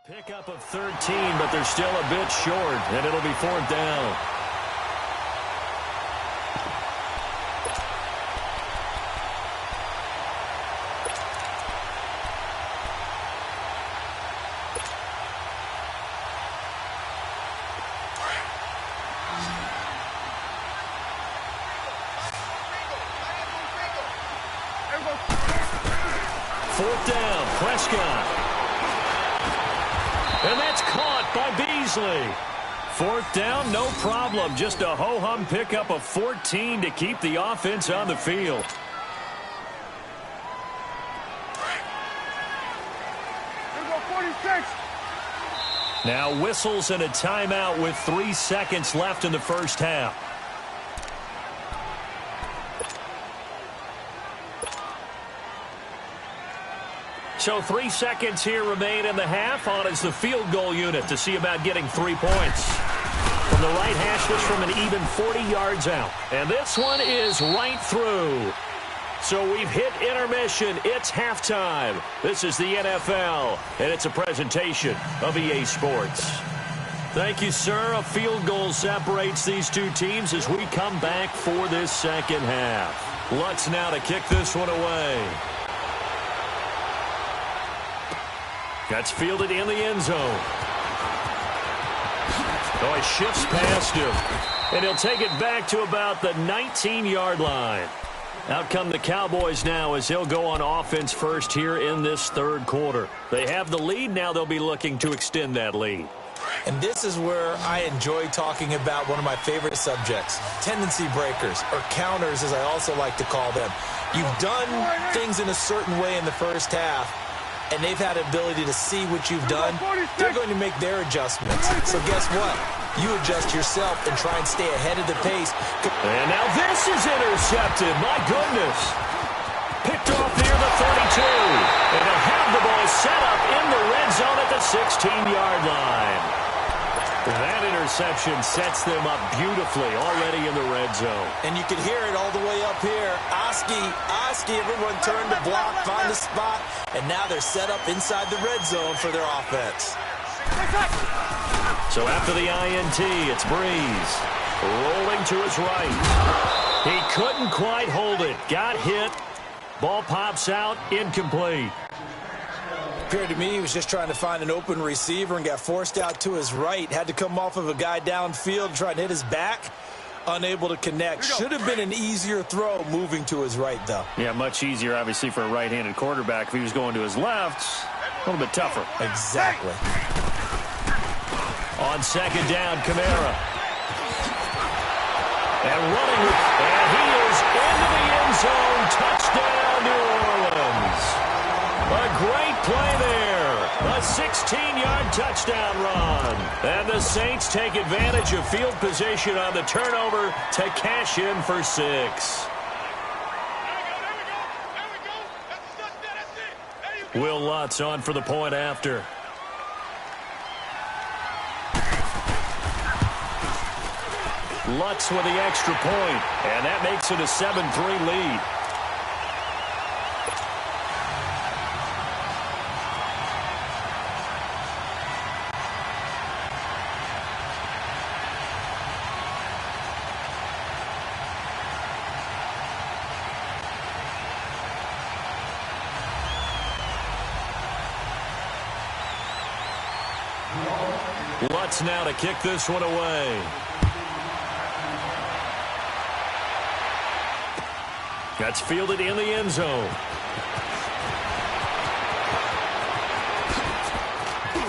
Pickup of 13, but they're still a bit short, and it'll be fourth down. Fourth down, Prescott. And that's caught by Beasley. Fourth down, no problem. Just a ho-hum pickup of 14 to keep the offense on the field. Here we go, 46. Now whistles and a timeout with 3 seconds left in the first half. So 3 seconds here remain in the half. On is the field goal unit to see about getting 3 points. From the right hash, this from an even 40 yards out. And this one is right through. So we've hit intermission. It's halftime. This is the NFL, and it's a presentation of EA Sports. Thank you, sir. A field goal separates these two teams as we come back for this second half. Lutz now to kick this one away. That's fielded in the end zone. Oh, he shifts past him. And he'll take it back to about the 19-yard line. Out come the Cowboys now as they'll go on offense first here in this third quarter. They have the lead. Now they'll be looking to extend that lead. And this is where I enjoy talking about one of my favorite subjects, tendency breakers, or counters as I also like to call them. You've done things in a certain way in the first half, and they've had the ability to see what you've done. They're going to make their adjustments. So guess what? You adjust yourself and try and stay ahead of the pace. And now this is intercepted. My goodness. Picked off near the 32. And they'll have the ball set up in the red zone at the 16-yard line. That interception sets them up beautifully already in the red zone. And you can hear it all the way up here. Oski, everyone turned to block, find a spot, and now they're set up inside the red zone for their offense. So after the INT, it's Breeze. Rolling to his right. He couldn't quite hold it. Got hit. Ball pops out. Incomplete. Appeared to me he was just trying to find an open receiver and got forced out to his right. Had to come off of a guy downfield, try and hit his back. Unable to connect. Should have been an easier throw moving to his right, though. Yeah, much easier, obviously, for a right-handed quarterback. If he was going to his left, a little bit tougher. Exactly. On second down, Kamara. And running, and he is into the end zone. Touchdown, New Orleans. A great play there. A 16-yard touchdown run. And the Saints take advantage of field position on the turnover to cash in for 6. Will Lutz on for the point after. Lutz with the extra point, and that makes it a 7-3 lead. Lutz now to kick this one away. That's fielded in the end zone.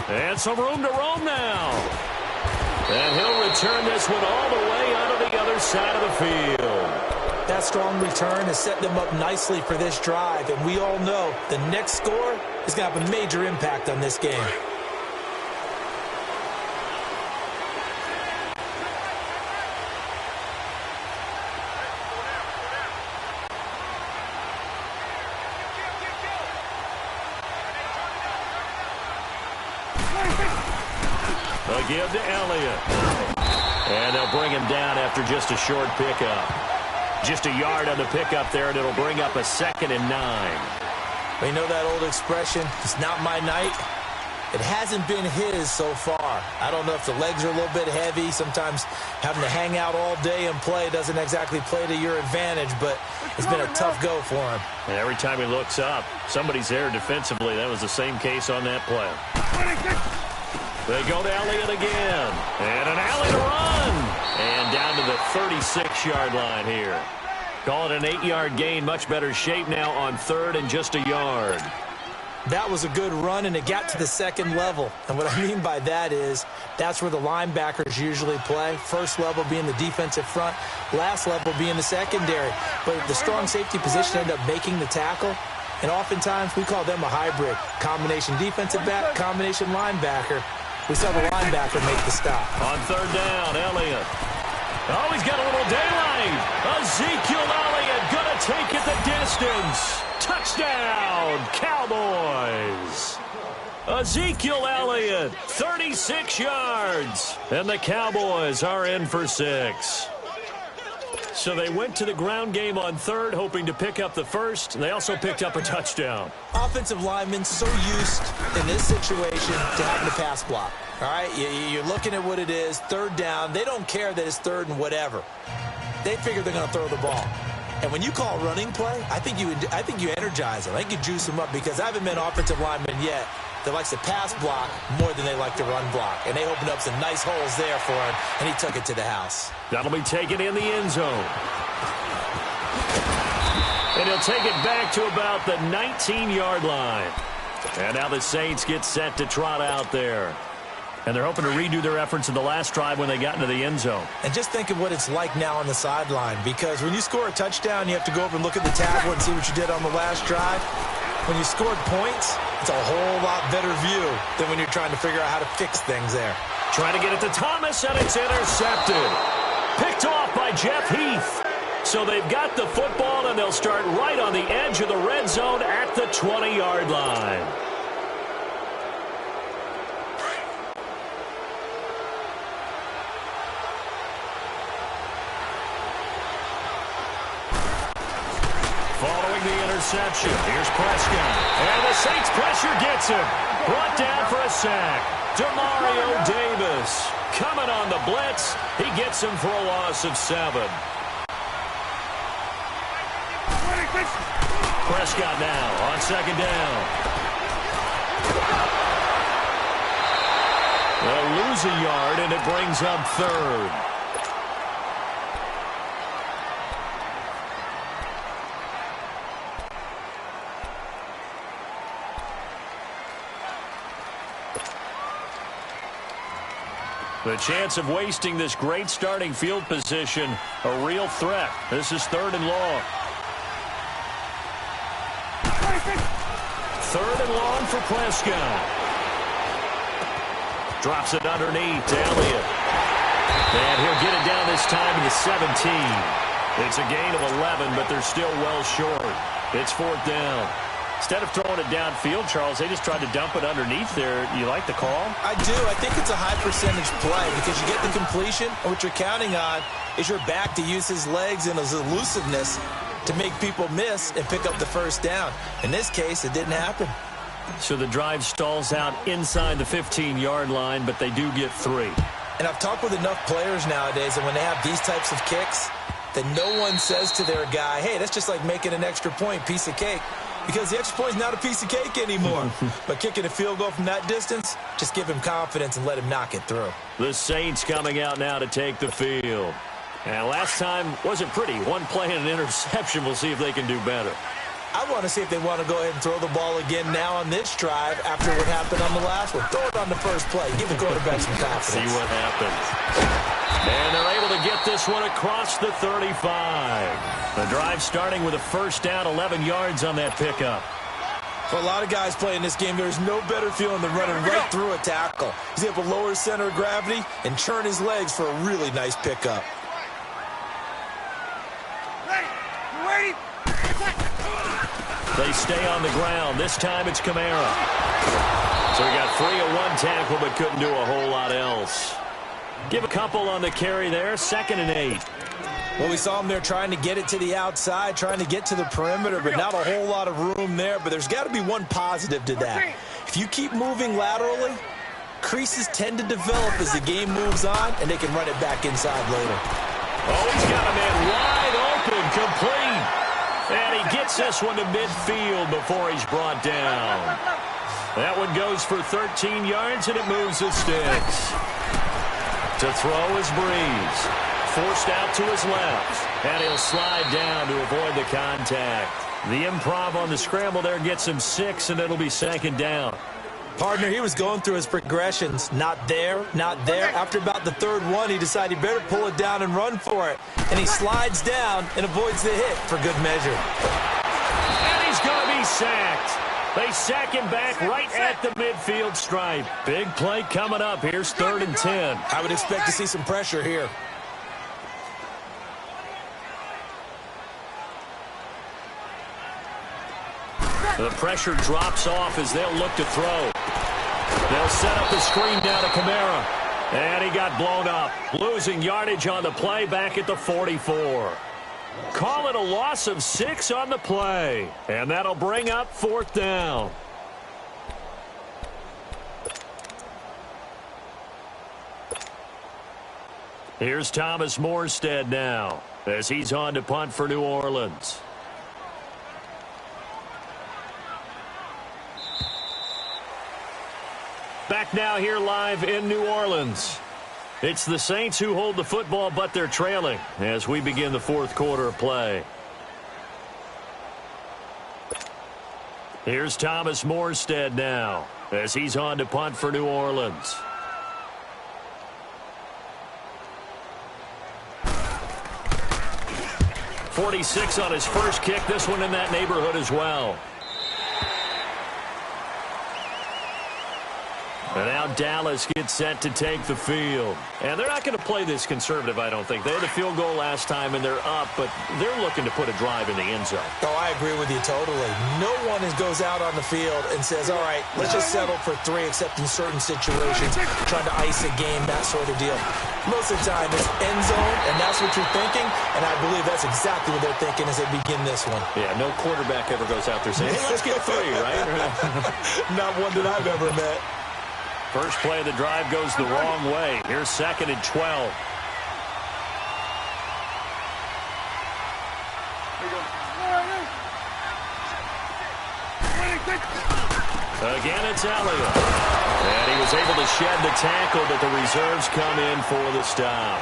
And some room to roam now. And he'll return this one all the way onto the other side of the field. That strong return has set them up nicely for this drive, and we all know the next score is going to have a major impact on this game. They'll give to Elliott. And they'll bring him down after just a short pickup. Just a yard on the pickup there, and it'll bring up a 2nd and 9. We know that old expression, it's not my night. It hasn't been his so far. I don't know if the legs are a little bit heavy. Sometimes having to hang out all day and play doesn't exactly play to your advantage, but it's been a tough go for him. And every time he looks up, somebody's there defensively. That was the same case on that play. They go to Elliott again. And an alley to run. And down to the 36-yard line here. Call it an 8-yard gain. Much better shape now on third and just a yard. That was a good run, and it got to the second level. And what I mean by that is that's where the linebackers usually play. First level being the defensive front, last level being the secondary. But the strong safety position ended up making the tackle. And oftentimes we call them a hybrid. Combination defensive back, combination linebacker. We saw the linebacker make the stop. On third down, Elliott. Oh, he's got a little daylight. Ezekiel Elliott going to take it the distance. Touchdown, Cowboys. Ezekiel Elliott, 36 yards. And the Cowboys are in for 6. So they went to the ground game on third, hoping to pick up the first. They also picked up a touchdown. Offensive linemen so used in this situation to having to pass block. All right, you're looking at what it is, third down. They don't care that it's third and whatever. They figure they're going to throw the ball. And when you call running play, I think you energize them. I think you juice them up, because I haven't met an offensive lineman yet that likes to pass block more than they like to run block. And they opened up some nice holes there for him, and he took it to the house. That'll be taken in the end zone. And he'll take it back to about the 19-yard line. And now the Saints get set to trot out there. And they're hoping to redo their efforts in the last drive when they got into the end zone. And just think of what it's like now on the sideline, because when you score a touchdown, you have to go over and look at the tablet and see what you did on the last drive. When you scored points, it's a whole lot better view than when you're trying to figure out how to fix things there. Trying to get it to Thomas, and it's intercepted. Picked off by Jeff Heath. So they've got the football, and they'll start right on the edge of the red zone at the 20-yard line. Following the interception, here's Prescott. And the Saints pressure gets him. Brought down for a sack. Demario Davis coming on the blitz. He gets him for a loss of 7. Prescott now on second down. They'll lose a yard, and it brings up third. The chance of wasting this great starting field position, a real threat. This is third and long. Third and long for Prescott. Drops it underneath to Elliott. And he'll get it down this time to the 17. It's a gain of 11, but they're still well short. It's fourth down. Instead of throwing it downfield, Charles, they just tried to dump it underneath there. You like the call? I do. I think it's a high percentage play, because you get the completion, and what you're counting on is your back to use his legs and his elusiveness to make people miss and pick up the first down. In this case, it didn't happen. So the drive stalls out inside the 15-yard line, but they do get 3. And I've talked with enough players nowadays that when they have these types of kicks, that no one says to their guy, hey, that's just like making an extra point, piece of cake. Because the extra point is not a piece of cake anymore. But kicking a field goal from that distance, just give him confidence and let him knock it through. The Saints coming out now to take the field. And last time wasn't pretty. One play and an interception. We'll see if they can do better. I want to see if they want to go ahead and throw the ball again now on this drive after what happened on the last one. Throw it on the first play. Give the quarterback some confidence. See what happens. And they're able to get this one across the 35. The drive starting with a first down, 11 yards on that pickup. For a lot of guys playing this game, there's no better feeling than running right through a tackle. He's able to lower his center of gravity and churn his legs for a really nice pickup. They stay on the ground. This time it's Kamara. So he got free of one tackle but couldn't do a whole lot else. Give a couple on the carry there. 2nd and 8. Well, we saw him there trying to get it to the outside, trying to get to the perimeter, but not a whole lot of room there. But there's got to be one positive to that. If If you keep moving laterally, creases tend to develop as the game moves on, and they can run it back inside later. Oh, he's got a man wide open, complete. And he gets this one to midfield before he's brought down. That one goes for 13 yards, and it moves the sticks. To throw is Breeze. Forced out to his left. And he'll slide down to avoid the contact. The improv on the scramble there gets him 6, and it'll be second down. Partner, he was going through his progressions. Not there, not there. After about the third one, he decided he better pull it down and run for it. And he slides down and avoids the hit for good measure. And he's going to be sacked. They sack him back right at the midfield stripe. Big play coming up. Here's 3rd and 10. I would expect to see some pressure here. The pressure drops off as they'll look to throw. They'll set up the screen down to Kamara. And he got blown up. Losing yardage on the play back at the 44. Call it a loss of 6 on the play. And that'll bring up 4th down. Here's Thomas Morstead now as he's on to punt for New Orleans. Back now here live in New Orleans. It's the Saints who hold the football, but they're trailing as we begin the 4th quarter of play. Here's Thomas Morstead now as he's on to punt for New Orleans. .46 on his first kick. This one in that neighborhood as well. And now Dallas gets set to take the field. And they're not going to play this conservative, I don't think. They had the field goal last time, and they're up, but they're looking to put a drive in the end zone. Oh, I agree with you totally. No one goes out on the field and says, all right, let's just settle for 3, except in certain situations, trying to ice a game, that sort of deal. Most of the time, it's end zone, and that's what you're thinking, and I believe that's exactly what they're thinking as they begin this one. Yeah, no quarterback ever goes out there saying, hey, let's get 3, right? Not one that I've ever met. First play of the drive goes the wrong way. Here's 2nd and 12. Again, it's Elliott. And he was able to shed the tackle, but the reserves come in for the stop.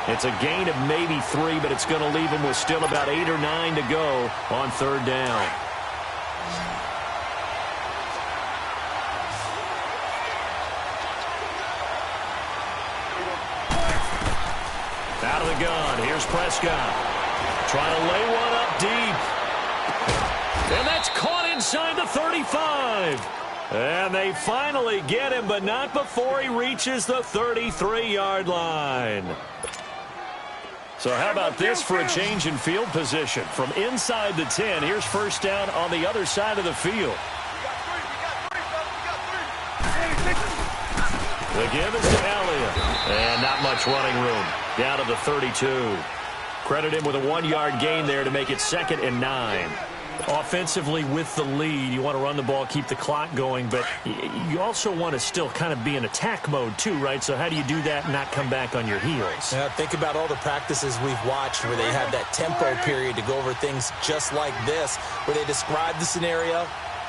It's a gain of maybe 3, but it's going to leave him with still about 8 or 9 to go on 3rd down. Out of the gun, here's Prescott. Trying to lay one up deep. And that's caught inside the 35. And they finally get him, but not before he reaches the 33-yard line. So how about this for a change in field position? From inside the 10, here's 1st down on the other side of the field. The give is to Elliott. And not much running room. Down to the 32. Credit him with a 1-yard gain there to make it 2nd and 9. Offensively with the lead, you want to run the ball, keep the clock going, but you also want to still kind of be in attack mode too, right? So how do you do that and not come back on your heels? Yeah, think about all the practices we've watched where they have that tempo period to go over things just like this, where they describe the scenario,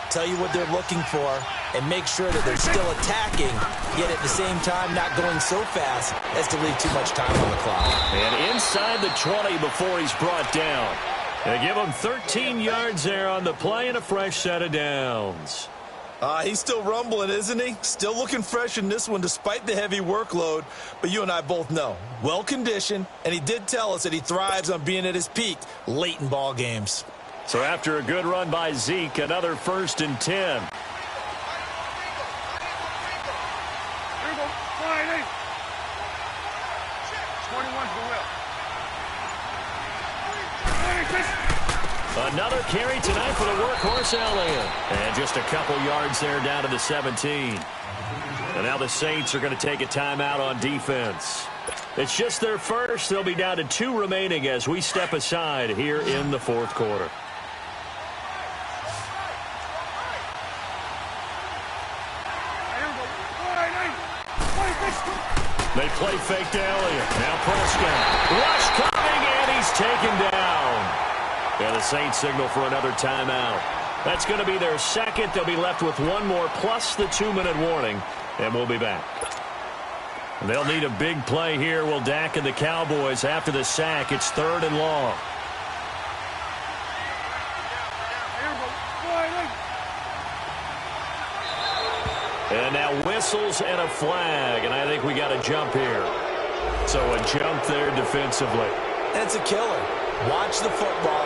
tell you what they're looking for, and make sure that they're still attacking, yet at the same time not going so fast as to leave too much time on the clock. And inside the 20 before he's brought down. They give him 13 yards there on the play and a fresh set of downs. He's still rumbling, isn't he? Still looking fresh in this one despite the heavy workload. But you and I both know, well-conditioned, and he did tell us that he thrives on being at his peak late in ball games. So after a good run by Zeke, another 1st and 10. Another carry tonight for the workhorse Elliott. And just a couple yards there down to the 17. And now the Saints are going to take a timeout on defense. It's just their first. They'll be down to 2 remaining as we step aside here in the 4th quarter. They play fake to Elliott. Now Prescott. Rush coming, and he's taken down. And the Saints signal for another timeout. That's going to be their second. They'll be left with one more plus the 2-minute warning, and we'll be back. They'll need a big play here. Will Dak and the Cowboys after the sack. It's 3rd and long. And now whistles and a flag, and I think we got a jump here. So a jump there defensively. And it's a killer. Watch the football.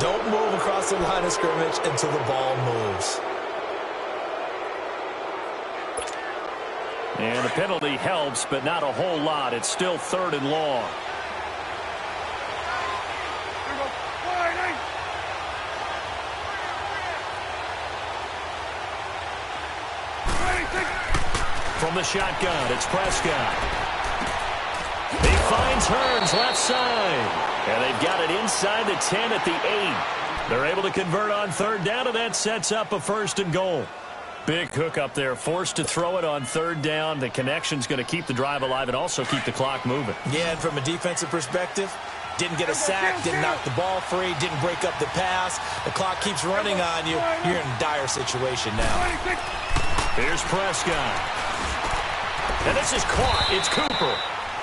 Don't move across the line of scrimmage until the ball moves. And the penalty helps, but not a whole lot. It's still 3rd and long. From the shotgun, it's Prescott. He finds Hearns left side. And they've got it inside the 10 at the 8. They're able to convert on 3rd down, and that sets up a 1st and goal. Big hook up there, forced to throw it on 3rd down. The connection's going to keep the drive alive and also keep the clock moving. Yeah, and from a defensive perspective, didn't get a sack, didn't knock the ball free, didn't break up the pass. The clock keeps running on you. You're in a dire situation now. Here's Prescott. And this is caught. It's Cooper.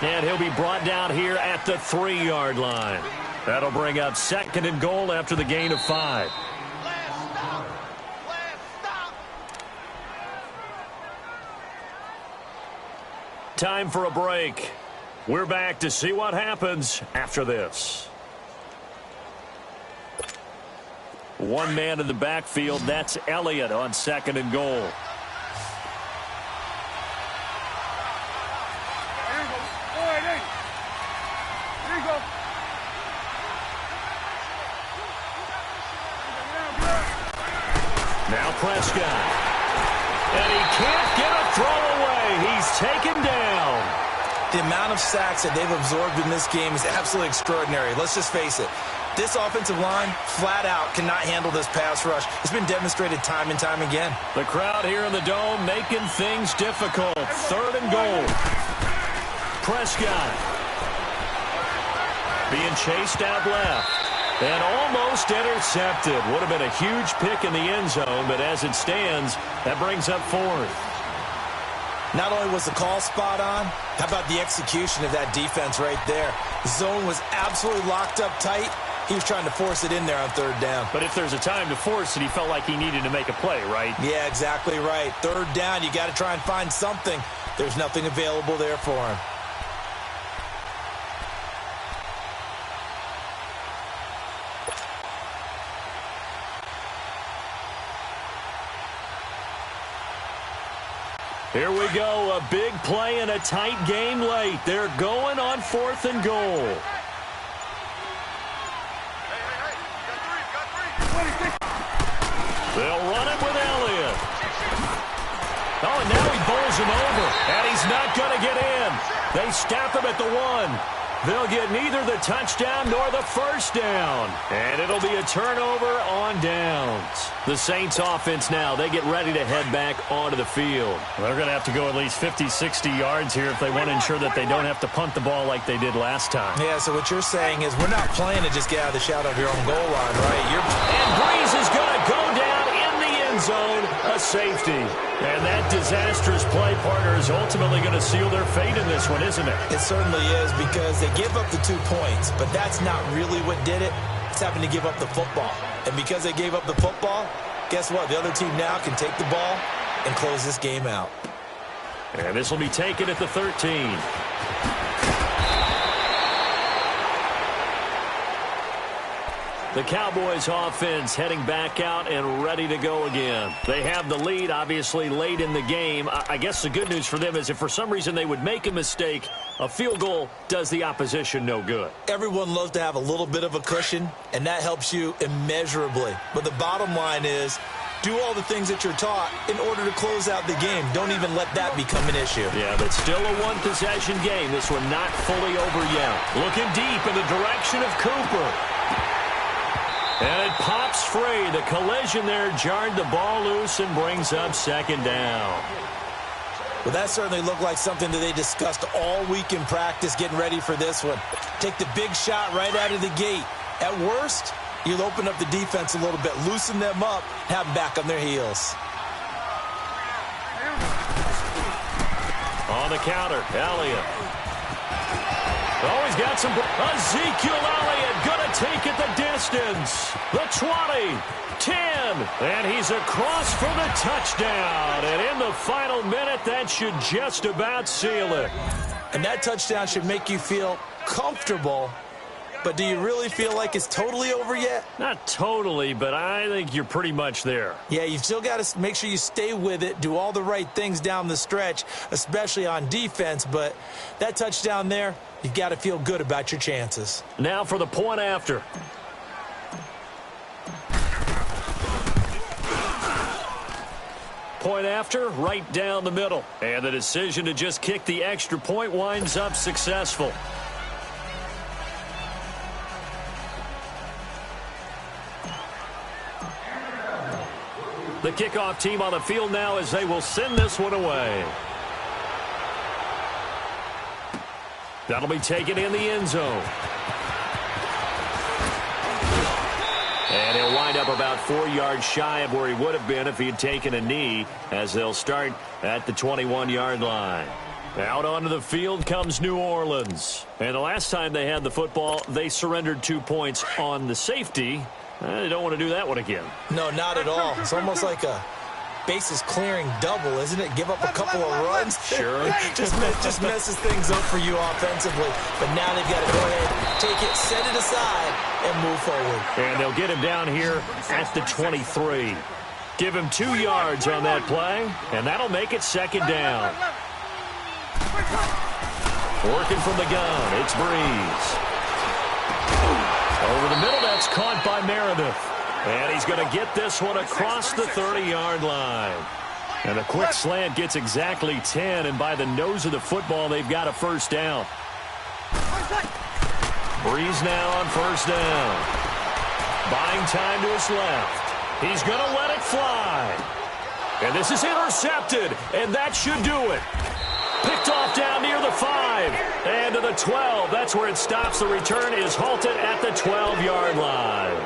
And he'll be brought down here at the 3-yard line. That'll bring up 2nd and goal after the gain of 5. Time for a break. We're back to see what happens after this. One man in the backfield. That's Elliott on 2nd and goal. Now Prescott. And he can't get a throw away. He's taken down. The amount of sacks that they've absorbed in this game is absolutely extraordinary. Let's just face it. This offensive line, flat out, cannot handle this pass rush. It's been demonstrated time and time again. The crowd here in the Dome making things difficult. 3rd and goal. Prescott being chased out left. And almost intercepted. Would have been a huge pick in the end zone, but as it stands, that brings up 4th. Not only was the call spot on, how about the execution of that defense right there? The zone was absolutely locked up tight. He was trying to force it in there on 3rd down. But if there's a time to force it, he felt like he needed to make a play, right? Yeah, exactly right. 3rd down, you got to try and find something. There's nothing available there for him. Here we go, a big play in a tight game late. They're going on 4th and goal. They'll run it with Elliott. Oh, and now he bowls him over, and he's not going to get in. They stop him at the 1. They'll get neither the touchdown nor the 1st down. And it'll be a turnover on downs. The Saints offense now, they get ready to head back onto the field. They're going to have to go at least 50, 60 yards here if they want to ensure that they don't have to punt the ball like they did last time. Yeah, so what you're saying is we're not playing to just get out of the shadow of your own goal line, right? And Breeze is going to go down in the end zone, a safety. And that disastrous play, partner, is ultimately going to seal their fate in this one, isn't it? It certainly is, because they give up the 2 points, but that's not really what did it. It's having to give up the football. And because they gave up the football, guess what? The other team now can take the ball and close this game out. And this will be taken at the 13. The Cowboys offense heading back out and ready to go again. They have the lead, obviously, late in the game. I guess the good news for them is if for some reason they would make a mistake, a field goal does the opposition no good. Everyone loves to have a little bit of a cushion, and that helps you immeasurably. But the bottom line is, do all the things that you're taught in order to close out the game. Don't even let that become an issue. Yeah, but still a one-possession game. This one not fully over yet. Looking deep in the direction of Cooper. And it pops free. The collision there jarred the ball loose and brings up 2nd down. Well, that certainly looked like something that they discussed all week in practice getting ready for this one. Take the big shot right out of the gate. At worst, you'll open up the defense a little bit, loosen them up, have them back on their heels. On the counter, Elliott. Oh, he's got some. Ezekiel Elliott going to take it the distance. The 20, 10, and he's across for the touchdown. And in the final minute, that should just about seal it. And that touchdown should make you feel comfortable. But do you really feel like it's totally over yet? Not totally, but I think you're pretty much there. Yeah, you've still got to make sure you stay with it, do all the right things down the stretch, especially on defense. But that touchdown there, you've got to feel good about your chances. Now for the point after. Point after, right down the middle. And the decision to just kick the extra point winds up successful. The kickoff team on the field now as they will send this one away. That'll be taken in the end zone. And he'll wind up about 4 yards shy of where he would have been if he had taken a knee, as they'll start at the 21-yard line. Out onto the field comes New Orleans. And the last time they had the football, they surrendered 2 points on the safety. They don't want to do that one again. No, not at all. It's almost like a bases clearing double, isn't it? Give up a couple of runs. Sure. just messes things up for you offensively. But now they've got to go ahead, take it, set it aside, and move forward. And they'll get him down here at the 23. Give him 2 yards on that play, and that'll make it second down. Working from the gun, it's Breeze. Over the middle, that's caught by Meredith. And he's going to get this one across the 30-yard line. And a quick slant gets exactly 10, and by the nose of the football, they've got a first down. Breeze now on first down. Buying time to his left. He's going to let it fly. And this is intercepted, and that should do it. Picked off down near the 5 and to the 12. That's where it stops. The return is halted at the 12-yard line.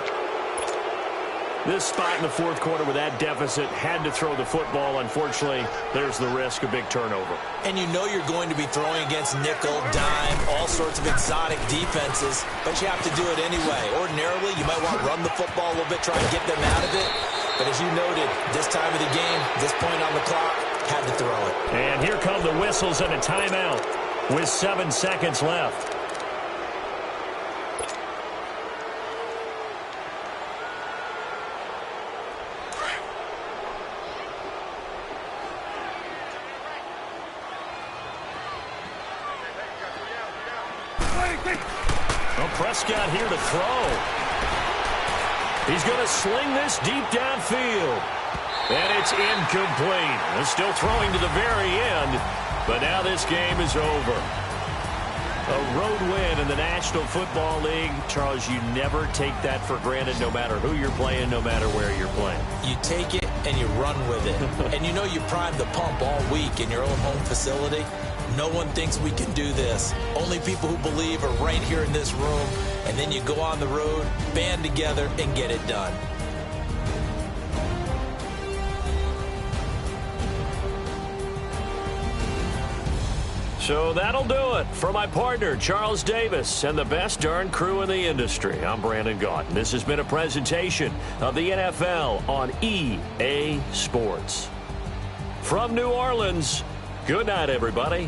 This spot in the fourth quarter with that deficit had to throw the football. Unfortunately, there's the risk of big turnover. And you know you're going to be throwing against nickel, dime, all sorts of exotic defenses, but you have to do it anyway. Ordinarily, you might want to run the football a little bit, try and get them out of it. But as you noted, this time of the game, this point on the clock, had to throw it. And here come the whistles and a timeout with 7 seconds left. Well, Prescott here to throw. He's going to sling this deep downfield. And it's incomplete. They're still throwing to the very end, but now this game is over. A road win in the National Football League. Charles, you never take that for granted, no matter who you're playing, no matter where you're playing. You take it and you run with it. And you know you primed the pump all week in your own home facility. No one thinks we can do this. Only people who believe are right here in this room. And then you go on the road, band together, and get it done. So that'll do it for my partner, Charles Davis, and the best darn crew in the industry. I'm Brandon Gaunt. This has been a presentation of the NFL on EA Sports. From New Orleans, good night, everybody.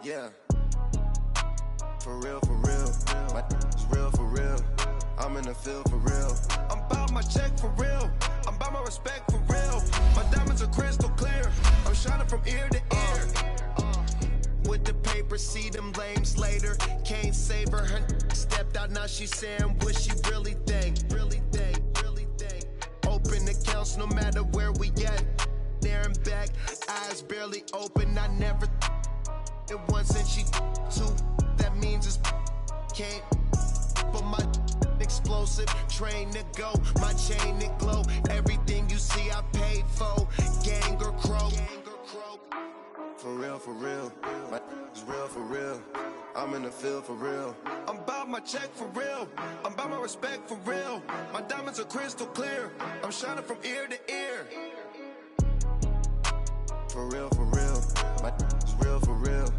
Yeah. For real, for real. My is real for real. I'm in the field for real. I'm about my check for real. I'm about my respect for real. My diamonds are crystal clear. I'm shining from ear to ear. With the paper, see them lames later. Can't save her. Her stepped out, now she's saying what she really think. Really think, really think. Open accounts no matter where we at. There and back, eyes barely open. I never it once and she two. That means it's can't. But my explosive train to go, my chain to glow. Everything you see I paid for. Gang or crow. For real, for real. My is real for real. I'm in the field for real. I'm about my check for real. I'm about my respect for real. My diamonds are crystal clear. I'm shining from ear to ear. For real, for real. My is real for real.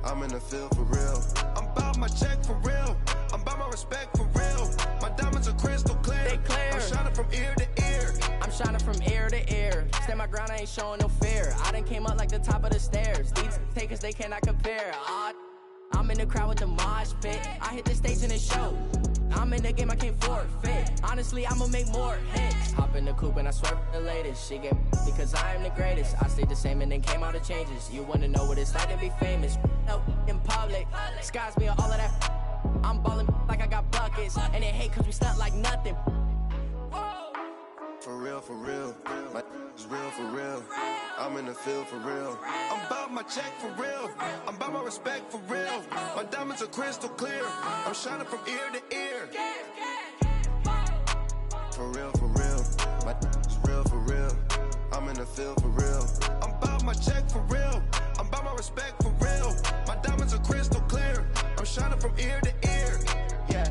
I'm in the field for real. I'm about my check for real. I'm about my respect for real. My diamonds are crystal clear. They clear. I'm shining from ear to ear. I'm shining from ear to ear. Stand my ground, I ain't showing no fear. I done came up like the top of the stairs. These takers, they cannot compare. I'm in the crowd with the mosh pit. I hit the stage in the show. I'm in the game, I can't forfeit. Honestly, I'ma make more hits. Hop in the coupe and I swerve the latest. She get because I am the greatest. I stayed the same and then came out of changes. You wanna know what it's like to be famous? No, in public, skies me all of that. I'm ballin' like I got buckets. And they hate cause we stunt like nothing. For real, for real. My is real for real. I'm in the field for real. I'm about my check for real. I'm about my respect for real. My diamonds are crystal clear. I'm shining from ear to ear. For real, for real. My is real for real. I'm in the field for real. I'm about my check for real. I'm about my respect for real. My diamonds are crystal clear. I'm shining from ear to ear. Yeah.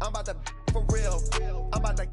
I'm about to for real. I'm about to.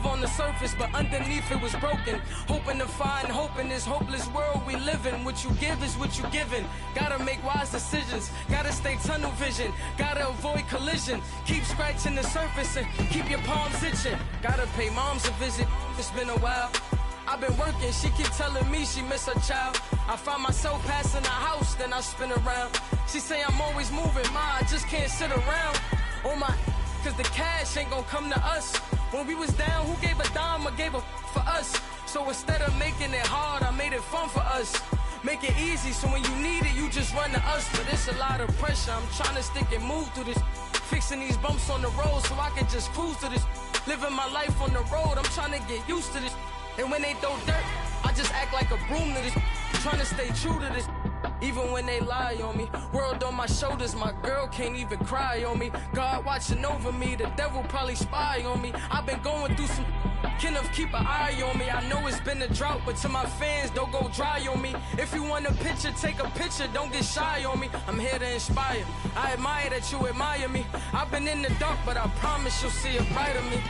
On the surface, but underneath it was broken. Hoping to find hope in this hopeless world we live in. What you give is what you given. Gotta make wise decisions. Gotta stay tunnel vision. Gotta avoid collision. Keep scratching the surface and keep your palms itching. Gotta pay moms a visit. It's been a while. I've been working, she keep telling me she miss her child. I find myself passing the house, then I spin around. She say I'm always moving, ma, I just can't sit around. Oh my, cause the cash ain't gonna come to us. When we was down, who gave a dime or gave a for us? So instead of making it hard, I made it fun for us. Make it easy, so when you need it, you just run to us. But it's a lot of pressure, I'm trying to stick and move through this. Fixing these bumps on the road so I can just cruise to this. Living my life on the road, I'm trying to get used to this. And when they throw dirt, I just act like a broom to this, trying to stay true to this. Even when they lie on me, world on my shoulders, my girl can't even cry on me. God watching over me, the devil probably spy on me. I've been going through some, Kenneth keep an eye on me. I know it's been a drought, but to my fans, don't go dry on me. If you want a picture, take a picture, don't get shy on me. I'm here to inspire, I admire that you admire me. I've been in the dark, but I promise you'll see a brighter me.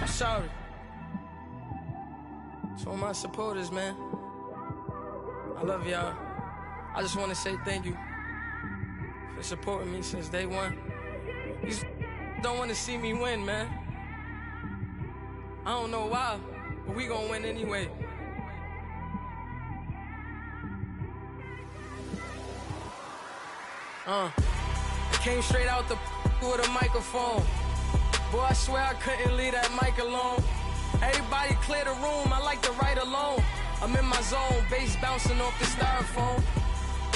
I'm sorry. To all my supporters, man, I love y'all. I just want to say thank you for supporting me since day one. You don't want to see me win, man. I don't know why, but we gonna win anyway. I came straight out the with a microphone. Boy, I swear I couldn't leave that mic alone. Everybody clear the room, I like to write alone. I'm in my zone, bass bouncing off the styrofoam.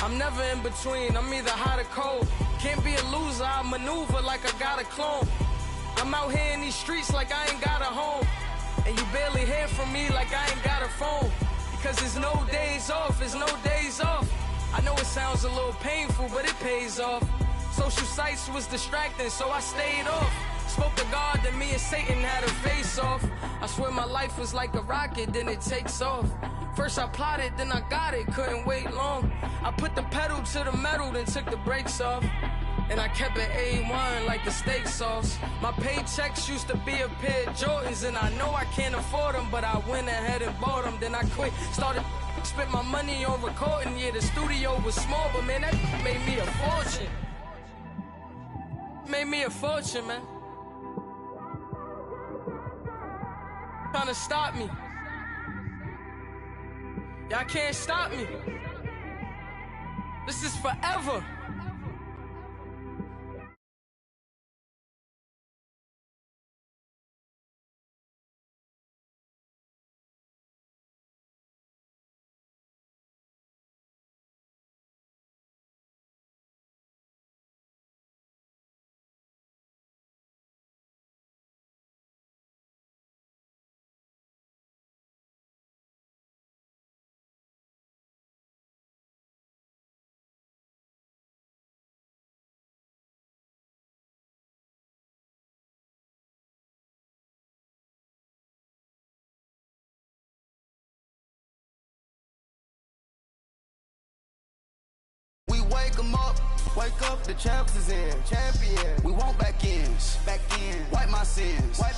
I'm never in between, I'm either hot or cold. Can't be a loser, I maneuver like I got a clone. I'm out here in these streets like I ain't got a home. And you barely hear from me like I ain't got a phone. Because there's no days off, there's no days off. I know it sounds a little painful, but it pays off. Social sites was distracting, so I stayed off. Spoke to God, then me and Satan had a face off. I swear my life was like a rocket, then it takes off. First I plotted, then I got it, couldn't wait long. I put the pedal to the metal, then took the brakes off. And I kept it A1 like the steak sauce. My paychecks used to be a pair of Jordans, and I know I can't afford them, but I went ahead and bought them. Then I quit, started spent my money on recording. Yeah, the studio was small, but man, that made me a fortune. Made me a fortune, man. Trying to stop me. Y'all can't stop me. This is forever. Wake up, the champs is in. Champion. We want back ends. Back in. Wipe my sins. Wipe